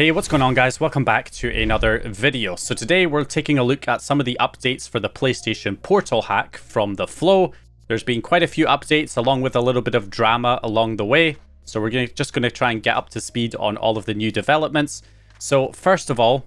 Hey, what's going on guys? Welcome back to another video. So today we're taking a look at some of the updates for the PlayStation Portal hack from the Flow. There's been quite a few updates along with a little bit of drama along the way. So we're just going to try and get up to speed on all of the new developments. So first of all,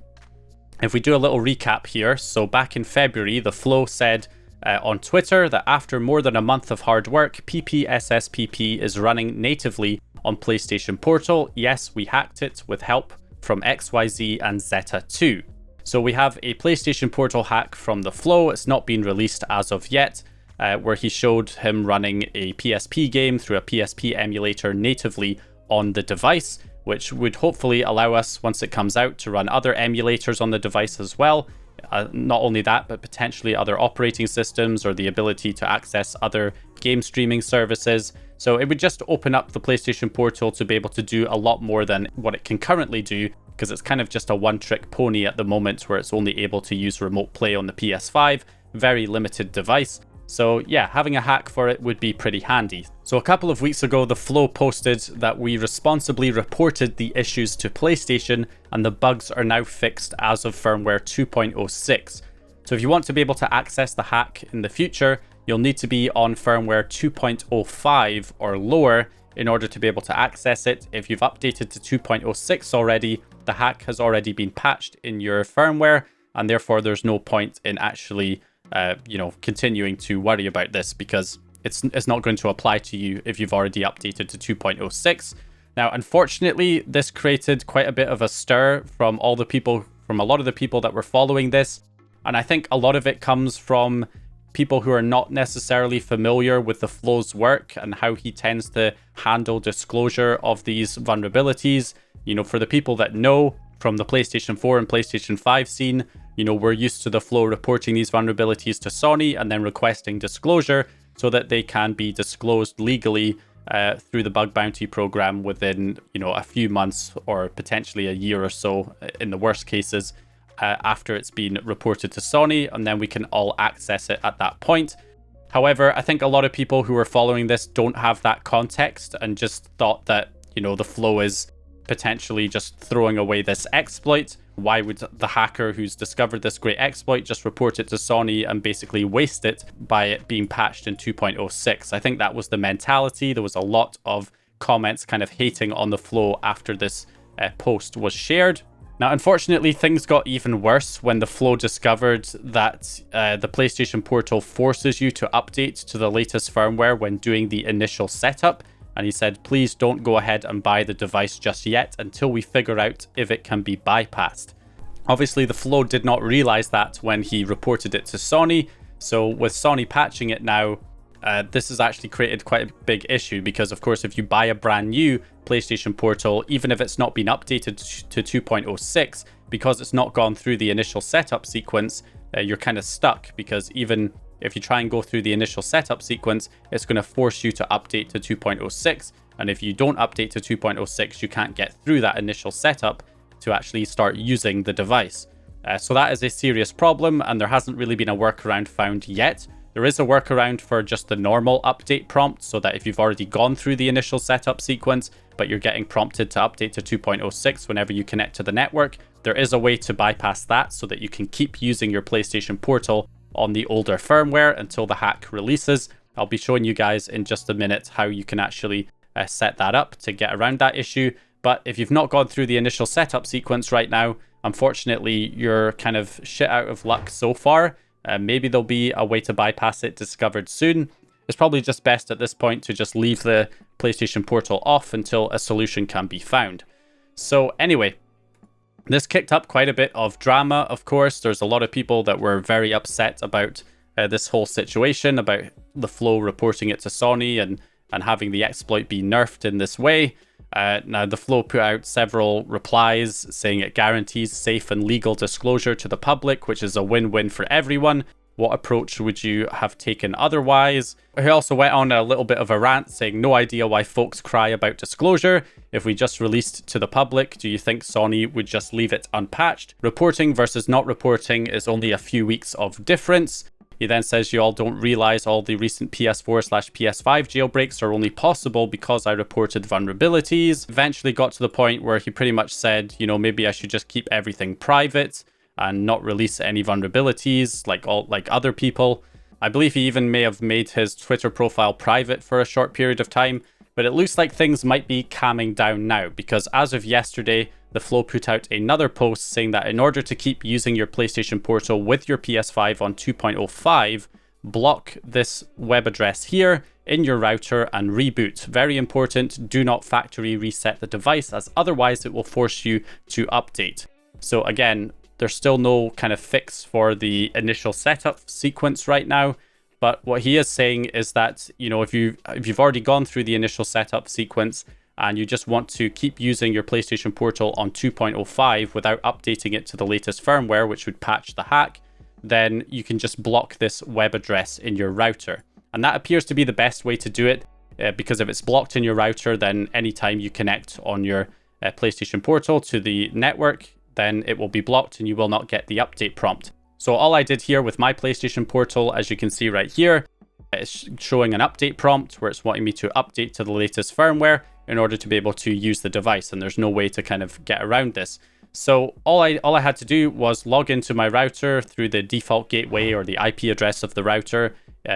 if we do a little recap here. So back in February, the Flow said on Twitter that after more than a month of hard work, PPSSPP is running natively on PlayStation Portal. Yes, we hacked it with help from XYZ and Zeta2. So we have a PlayStation Portal hack from the Flow. It's not been released as of yet, where he showed him running a PSP game through a PSP emulator natively on the device, which would hopefully allow us, once it comes out, to run other emulators on the device as well. Not only that, but potentially other operating systems or the ability to access other game streaming services. So it would just open up the PlayStation Portal to be able to do a lot more than what it can currently do, because it's kind of just a one-trick pony at the moment where it's only able to use remote play on the PS5, very limited device. So yeah, having a hack for it would be pretty handy. So a couple of weeks ago, the Flow posted that we responsibly reported the issues to PlayStation and the bugs are now fixed as of firmware 2.06. So if you want to be able to access the hack in the future, you'll need to be on firmware 2.05 or lower in order to be able to access it. If you've updated to 2.06 already, the hack has already been patched in your firmware, and therefore there's no point in actually continuing to worry about this, because it's not going to apply to you if you've already updated to 2.06. Now, unfortunately, this created quite a bit of a stir from a lot of the people that were following this. And I think a lot of it comes from people who are not necessarily familiar with the Flow's work and how he tends to handle disclosure of these vulnerabilities. You know, for the people that know from the PlayStation 4 and PlayStation 5 scene, we're used to the Flow reporting these vulnerabilities to Sony and then requesting disclosure so that they can be disclosed legally through the bug bounty program within, a few months or potentially a year or so in the worst cases after it's been reported to Sony, and then we can all access it at that point. However, I think a lot of people who are following this don't have that context and just thought that, the Flow is potentially just throwing away this exploit. Why would the hacker who's discovered this great exploit just report it to Sony and basically waste it by it being patched in 2.06? I think that was the mentality. There was a lot of comments kind of hating on the Flow after this post was shared. Now, unfortunately, things got even worse when the Flow discovered that the PlayStation Portal forces you to update to the latest firmware when doing the initial setup. And he said, please don't go ahead and buy the device just yet until we figure out if it can be bypassed. Obviously, the Flow did not realize that when he reported it to Sony. So with Sony patching it now, this has actually created quite a big issue, because of course, if you buy a brand new PlayStation Portal, even if it's not been updated to 2.06, because it's not gone through the initial setup sequence, you're kind of stuck, because even if you try and go through the initial setup sequence, it's going to force you to update to 2.06. And if you don't update to 2.06, you can't get through that initial setup to actually start using the device. So that is a serious problem, and there hasn't really been a workaround found yet. There is a workaround for just the normal update prompt, so that if you've already gone through the initial setup sequence, but you're getting prompted to update to 2.06 whenever you connect to the network, there is a way to bypass that so that you can keep using your PlayStation Portal on the older firmware until the hack releases. I'll be showing you guys in just a minute how you can actually set that up to get around that issue. But if you've not gone through the initial setup sequence right now, unfortunately, you're kind of shit out of luck so far. Maybe there'll be a way to bypass it discovered soon. It's probably just best at this point to just leave the PlayStation Portal off until a solution can be found. So anyway, this kicked up quite a bit of drama, of course. There's a lot of people that were very upset about this whole situation, about the Flow reporting it to Sony and having the exploit be nerfed in this way. Now, the Flow put out several replies saying it guarantees safe and legal disclosure to the public, which is a win-win for everyone. What approach would you have taken otherwise? He also went on a little bit of a rant saying, no idea why folks cry about disclosure. If we just released to the public, do you think Sony would just leave it unpatched? Reporting versus not reporting is only a few weeks of difference. He then says you all don't realize all the recent PS4/PS5 jailbreaks are only possible because I reported vulnerabilities. Eventually got to the point where he pretty much said, you know, maybe I should just keep everything private and not release any vulnerabilities like other people. I believe he even may have made his Twitter profile private for a short period of time, but it looks like things might be calming down now, because as of yesterday, the Flow put out another post saying that in order to keep using your PlayStation Portal with your PS5 on 2.05, block this web address here in your router and reboot. Very important, do not factory reset the device, as otherwise it will force you to update. So again, there's still no kind of fix for the initial setup sequence right now. But what he is saying is that, you know, if you've already gone through the initial setup sequence and you just want to keep using your PlayStation Portal on 2.05 without updating it to the latest firmware, which would patch the hack, then you can just block this web address in your router. And that appears to be the best way to do it, because if it's blocked in your router, then anytime you connect on your PlayStation Portal to the network, then it will be blocked and you will not get the update prompt. So all I did here with my PlayStation Portal, as you can see right here, it's showing an update prompt where it's wanting me to update to the latest firmware in order to be able to use the device, and there's no way to kind of get around this. So all I had to do was log into my router through the default gateway or the IP address of the router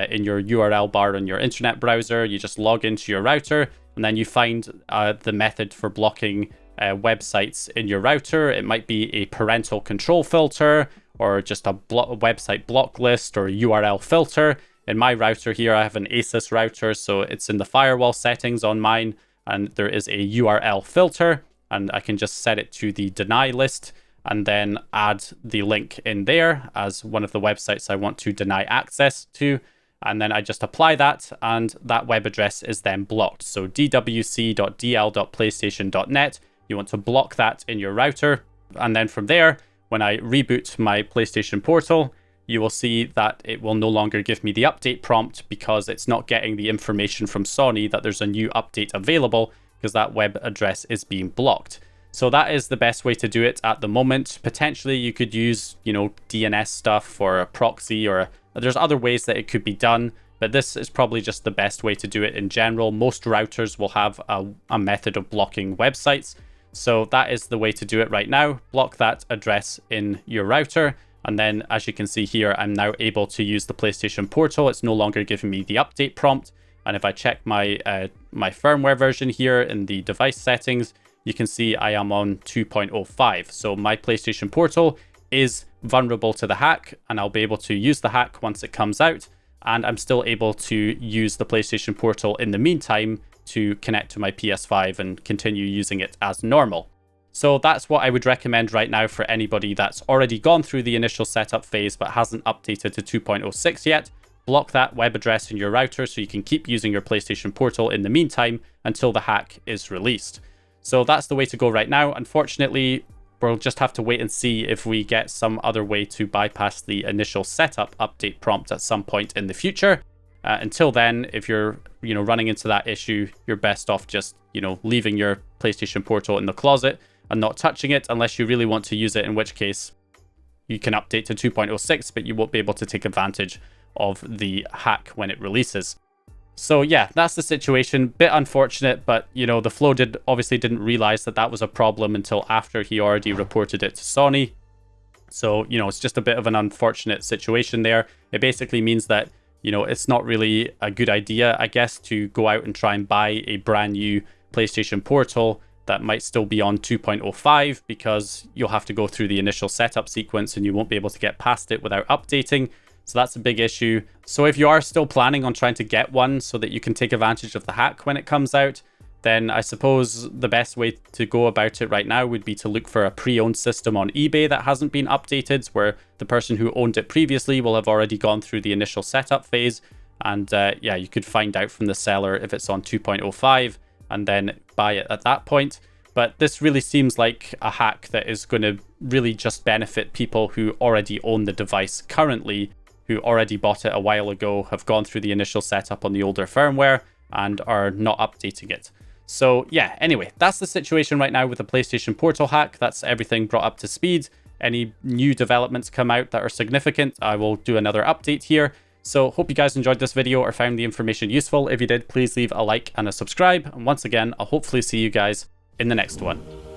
in your URL bar on your internet browser. You just log into your router and then you find the method for blocking websites in your router. It might be a parental control filter or just a website block list or a URL filter. In my router here, I have an ASUS router, so it's in the firewall settings on mine, and there is a URL filter, and I can just set it to the deny list and then add the link in there as one of the websites I want to deny access to. And then I just apply that, and that web address is then blocked. So dwc.dl.playstation.net, you want to block that in your router. And then from there, when I reboot my PlayStation Portal, you will see that it will no longer give me the update prompt because it's not getting the information from Sony that there's a new update available, because that web address is being blocked. So that is the best way to do it at the moment. Potentially you could use, you know, DNS stuff or a proxy, or there's other ways that it could be done, but this is probably just the best way to do it in general. Most routers will have a method of blocking websites. So that is the way to do it right now. Block that address in your router. And then, as you can see here, I'm now able to use the PlayStation Portal. It's no longer giving me the update prompt. And if I check my my firmware version here in the device settings, you can see I am on 2.05. So my PlayStation Portal is vulnerable to the hack, and I'll be able to use the hack once it comes out. And I'm still able to use the PlayStation Portal in the meantime to connect to my PS5 and continue using it as normal. So that's what I would recommend right now for anybody that's already gone through the initial setup phase but hasn't updated to 2.06 yet. Block that web address in your router so you can keep using your PlayStation Portal in the meantime until the hack is released. So that's the way to go right now. Unfortunately, we'll just have to wait and see if we get some other way to bypass the initial setup update prompt at some point in the future. Until then, if you're running into that issue, you're best off just leaving your PlayStation Portal in the closet and not touching it unless you really want to use it, in which case you can update to 2.06, but you won't be able to take advantage of the hack when it releases. So yeah, that's the situation. Bit unfortunate, but the Flow obviously didn't realize that was a problem until after he already reported it to Sony. So it's just a bit of an unfortunate situation there. It basically means that it's not really a good idea, I guess, to go out and try and buy a brand new PlayStation Portal that might still be on 2.05, because you'll have to go through the initial setup sequence and you won't be able to get past it without updating. So that's a big issue. So if you are still planning on trying to get one so that you can take advantage of the hack when it comes out, then I suppose the best way to go about it right now would be to look for a pre-owned system on eBay that hasn't been updated, where the person who owned it previously will have already gone through the initial setup phase. And yeah, you could find out from the seller if it's on 2.05 and then buy it at that point. But this really seems like a hack that is going to really just benefit people who already own the device currently, who already bought it a while ago, have gone through the initial setup on the older firmware and are not updating it. So yeah, anyway, that's the situation right now with the PlayStation Portal hack. That's everything brought up to speed. any new developments come out that are significant, I will do another update here. So hope you guys enjoyed this video or found the information useful. If you did, please leave a like and a subscribe. And once again, I'll hopefully see you guys in the next one.